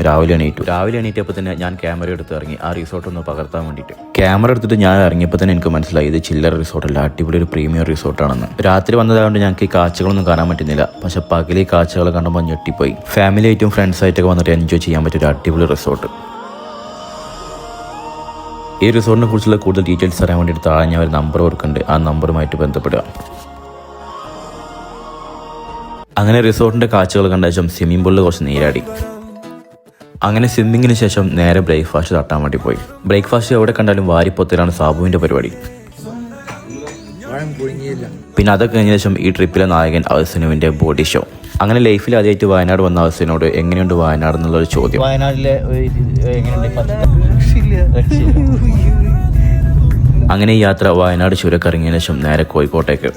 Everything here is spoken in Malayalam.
രാവിലെ എണീറ്റപ്പോൾ തന്നെ ഞാൻ ക്യാമറ എടുത്ത് ഇറങ്ങി ആ റിസോർട്ട് ഒന്ന് പകർത്താൻ വേണ്ടിയിട്ട്. ക്യാമറ എടുത്തിട്ട് ഞാൻ ഇറങ്ങിയപ്പോൾ തന്നെ എനിക്ക് മനസ്സിലായി ഇത് ചില്ലറ റിസോർട്ടല്ല, അടിപൊളി ഒരു പ്രീമിയം റിസോർട്ടാണെന്ന്. രാത്രി വന്നതുകൊണ്ട് ഞങ്ങൾക്ക് ഈ കാഴ്ചകളൊന്നും കാണാൻ പറ്റുന്നില്ല, പക്ഷെ പകലെ ഈ കാഴ്ചകൾ കണ്ടുമ്പോൾ ഞെട്ടിപ്പോയി. ഫാമിലി ആയിട്ടും ഫ്രണ്ട്സ് ആയിട്ടൊക്കെ വന്നിട്ട് എൻജോയ് ചെയ്യാൻ പറ്റിയ ഒരു അടിപൊളി റിസോർട്ട്. ഈ റിസോർട്ടിനെ കുറിച്ചുള്ള കൂടുതൽ ഡീറ്റെയിൽസ് അറിയാൻ വേണ്ടിയിട്ട് താഴെ ഞാൻ ഒരു നമ്പർ കൊടുക്കുന്നുണ്ട്, ആ നമ്പറുമായിട്ട് ബന്ധപ്പെടുക. അങ്ങനെ റിസോർട്ടിൻ്റെ കാഴ്ചകൾ കണ്ട ശേഷം സ്വിമ്മിംഗ് പൂളിൽ കുറച്ച് നീരാടി. അങ്ങനെ സ്വിമ്മിങ്ങിന് ശേഷം നേരെ ബ്രേക്ക്ഫാസ്റ്റ് തട്ടാൻ വേണ്ടി പോയി. ബ്രേക്ക്ഫാസ്റ്റ് എവിടെ കണ്ടാലും വാരിപ്പൊത്തലാണ് സാബുവിൻ്റെ പരിപാടി. പിന്നെ അതൊക്കെ കഴിഞ്ഞ ശേഷം ഈ ട്രിപ്പിലെ നായകൻ അവസനുവിൻ്റെ ബോഡി ഷോ. അങ്ങനെ ലൈഫിൽ ആദ്യമായിട്ട് വയനാട് വന്ന അവസനോട് എങ്ങനെയുണ്ട് വയനാട് എന്നുള്ളൊരു ചോദ്യം. അങ്ങനെ ഈ യാത്ര വയനാട് ചുരക്കറങ്ങിയതിനു ശേഷം നേരെ കോഴിക്കോട്ടേക്ക്.